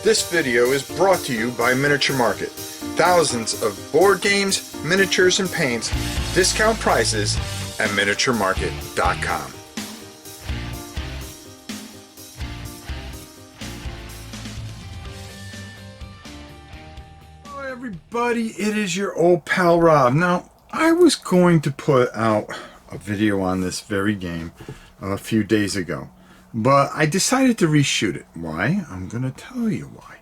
This video is brought to you by Miniature Market. Thousands of board games, miniatures, and paints, discount prices at miniaturemarket.com. Hello everybody, it is your old pal Rob. Now, I was going to put out a video on this very game a few days ago, but I decided to reshoot it. Why? I'm going to tell you why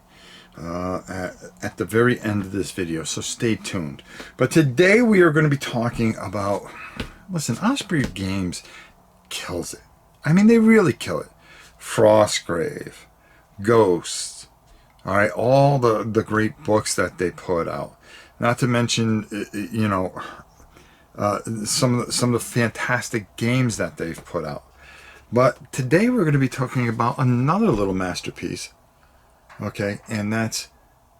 at the very end of this video, so stay tuned. But today we are going to be talking about, listen, Osprey Games kills it. I mean, they really kill it. Frostgrave, Ghosts, all right, all the great books that they put out. Not to mention, you know, some of the fantastic games that they've put out. But today we're going to be talking about another little masterpiece, okay, and that's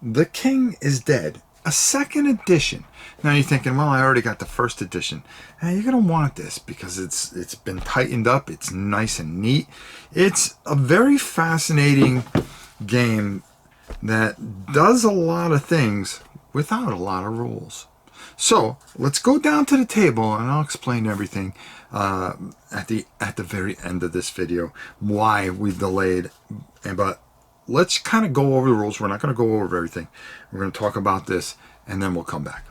The King is Dead, a second edition. Now you're thinking, well, I already got the first edition. Now you're going to want this because it's been tightened up, it's nice and neat. It's a very fascinating game that does a lot of things without a lot of rules. So let's go down to the table and I'll explain everything at the very end of this video, why we delayed. But let's kind of go over the rules. We're not going to go over everything. We're going to talk about this and then we'll come back.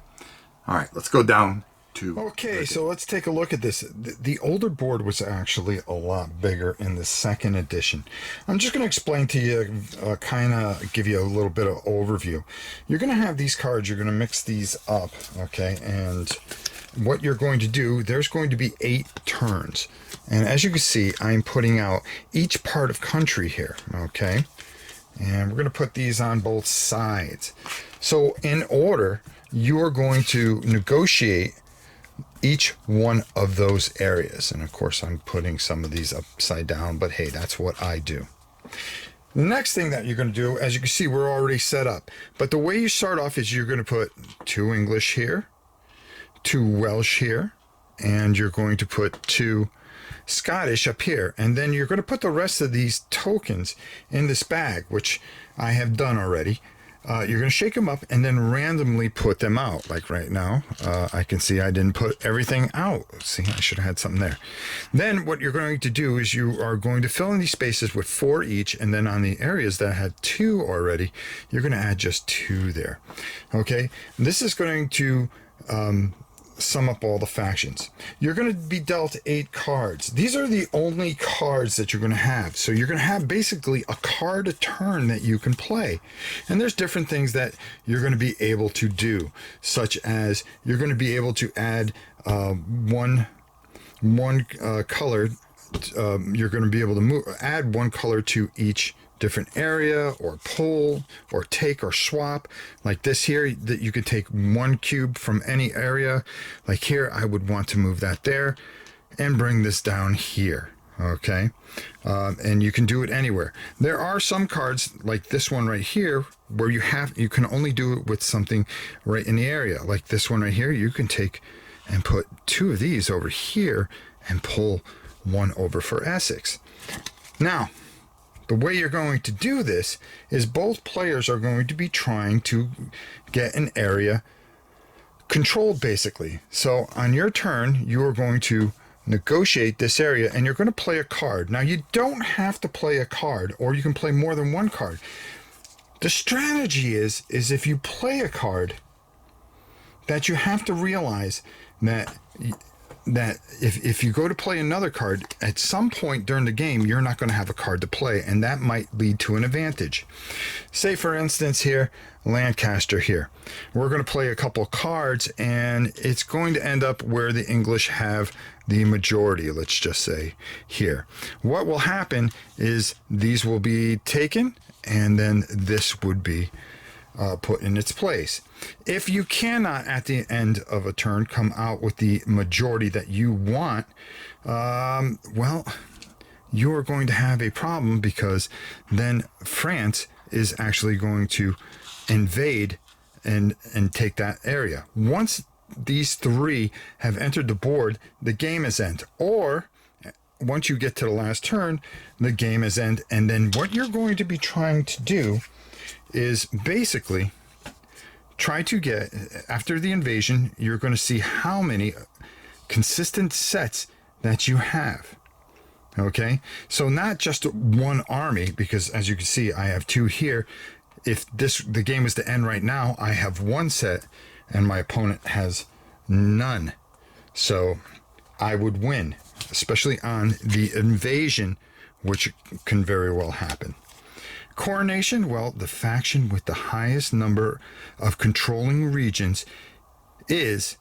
All right, let's go down to... Okay, so let's take a look at this. The older board was actually a lot bigger in the second edition. I'm just going to explain to you, kind of give you a little bit of overview. You're going to have these cards. You're going to mix these up, okay? And what you're going to do, there's going to be 8 turns. And as you can see, I'm putting out each part of country here, okay? And we're going to put these on both sides. So in order, you are going to negotiate each one of those areas. And of course, I'm putting some of these upside down, but hey, that's what I do. The next thing that you're going to do, as you can see, we're already set up. But the way you start off is you're going to put 2 English here, 2 Welsh here, and you're going to put 2 Scottish up here. And then you're going to put the rest of these tokens in this bag, which I have done already. You're going to shake them up and then randomly put them out. Like right now, I can see I didn't put everything out. See, I should have had something there. Then what you're going to do is you are going to fill in these spaces with 4 each, and then on the areas that had 2 already, you're going to add just 2 there. Okay, this is going to sum up all the factions. You're going to be dealt 8 cards. These are the only cards that you're going to have. So you're going to have basically a card a turn that you can play. And there's different things that you're going to be able to do, such as you're going to be able to add one color. You're going to be able to add 1 color to each different area, or pull, or take, or swap. Like this here, that you could take 1 cube from any area. Like here, I would want to move that there and bring this down here. Okay, and you can do it anywhere. There are some cards like this one right here where you can only do it with something right in the area. Like this one right here, you can take and put 2 of these over here and pull 1 over for Essex. Now, the way you're going to do this is both players are going to be trying to get an area controlled, basically. So on your turn, you are going to negotiate this area and you're going to play a card. Now, you don't have to play a card, or you can play more than 1 card. The strategy is if you play a card, that you have to realize that if you go to play another card, at some point during the game, you're not going to have a card to play, and that might lead to an advantage. Say, for instance, here, Lancaster here. We're going to play a couple cards, and it's going to end up where the English have the majority, let's just say, here. What will happen is these will be taken, and then this would be put in its place. If you cannot at the end of a turn come out with the majority that you want, well, you are going to have a problem, because then France is actually going to invade and take that area. Once these 3 have entered the board, the game is end. Or once you get to the last turn, the game is end. And then what you're going to be trying to do is basically try to get, after the invasion, you're going to see how many consistent sets that you have. Okay, so not just one army, because as you can see, I have two here. If the game was to end right now, I have one set and my opponent has none. So I would win, especially on the invasion, which can very well happen. Coronation, well, the faction with the highest number of controlling regions is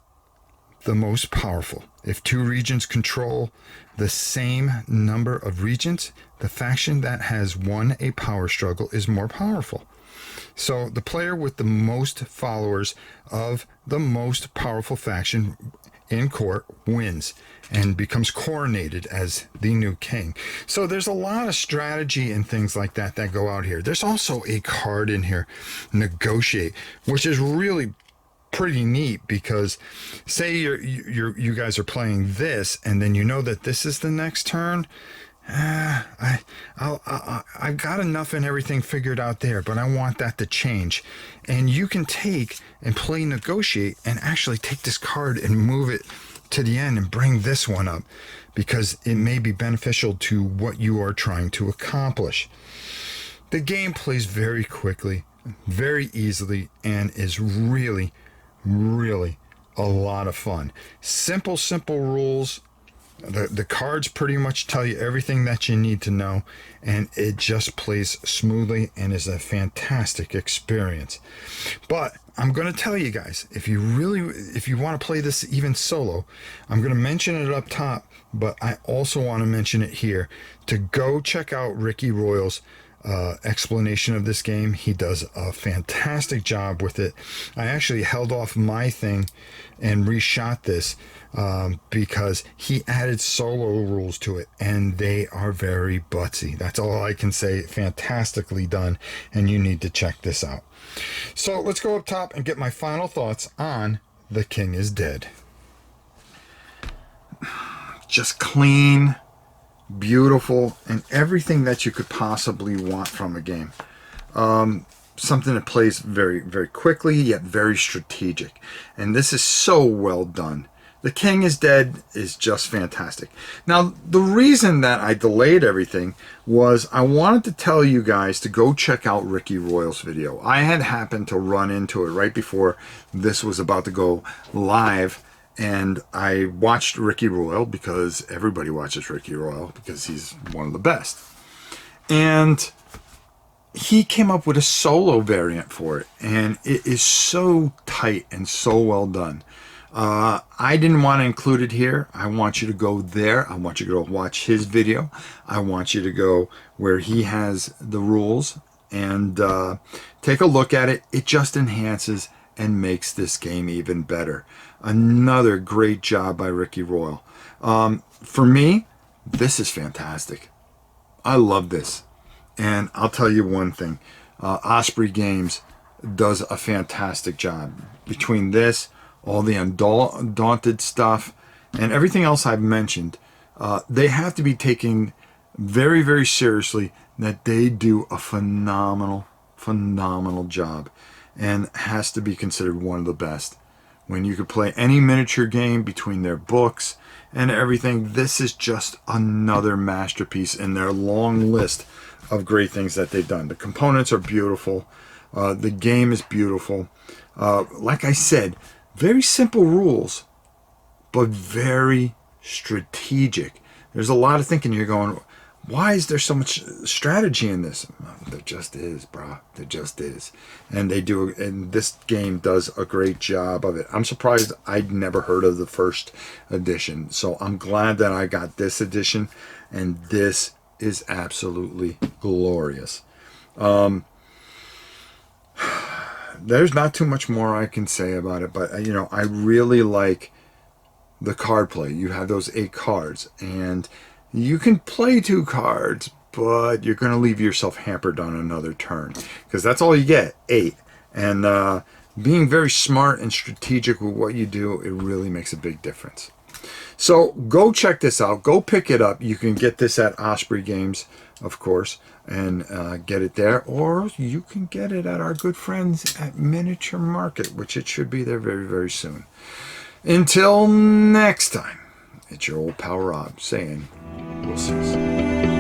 the most powerful. If two regions control the same number of regions, the faction that has won a power struggle is more powerful. So the player with the most followers of the most powerful faction in court wins and becomes coronated as the new king. So there's a lot of strategy and things like that that go out here. There's also a card in here, negotiate, which is really pretty neat, because say you guys are playing this and then you know that this is the next turn. I've got enough and everything figured out there, but I want that to change. And you can take and play negotiate and actually take this card and move it to the end and bring this one up, because it may be beneficial to what you are trying to accomplish. The game plays very quickly, very easily, and is really, really a lot of fun. Simple rules. The cards pretty much tell you everything that you need to know, and it just plays smoothly and is a fantastic experience. But I'm going to tell you guys, if you want to play this even solo, I'm going to mention it up top, but I also want to mention it here, to go check out Ricky Royal's explanation of this game. He does a fantastic job with it. I actually held off my thing and reshot this because he added solo rules to it, and they are very butsy. That's all I can say. Fantastically done, and you need to check this out. So let's go up top and get my final thoughts on The King is Dead. Just clean, beautiful, and everything that you could possibly want from a game. Something that plays very, very quickly, yet very strategic. And this is so well done. The King is Dead is just fantastic. Now, the reason that I delayed everything was I wanted to tell you guys to go check out Ricky Royal's video. I had happened to run into it right before this was about to go live, and I watched Ricky Royal because everybody watches Ricky Royal because he's one of the best. And he came up with a solo variant for it, and it is so tight and so well done. I didn't want to include it here. I want you to go there. I want you to go watch his video. I want you to go where he has the rules and take a look at it. It just enhances and makes this game even better. Another great job by Ricky Royal. For me, this is fantastic. I love this. And I'll tell you one thing. Osprey Games does a fantastic job. Between this, all the Undaunted stuff, and everything else I've mentioned, they have to be taken very, very seriously, that they do a phenomenal job, and has to be considered one of the best. When you could play any miniature game between their books and everything, this is just another masterpiece in their long list of great things that they've done. The components are beautiful. The game is beautiful. Like I said, very simple rules, but very strategic. There's a lot of thinking. You're going, why is there so much strategy in this? There just is, bro. There just is. And they do, and this game does a great job of it. I'm surprised I'd never heard of the first edition. So I'm glad that I got this edition, and this is absolutely glorious. There's not too much more I can say about it, but you know, I really like the card play. You have those 8 cards, and you can play 2 cards, but you're going to leave yourself hampered on another turn, because that's all you get, 8. And being very smart and strategic with what you do, it really makes a big difference. So go check this out. Go pick it up. You can get this at Osprey Games, of course, and get it there. Or you can get it at our good friends at Miniature Market, which it should be there very, very soon. Until next time, it's your old pal Rob saying, we'll see you soon.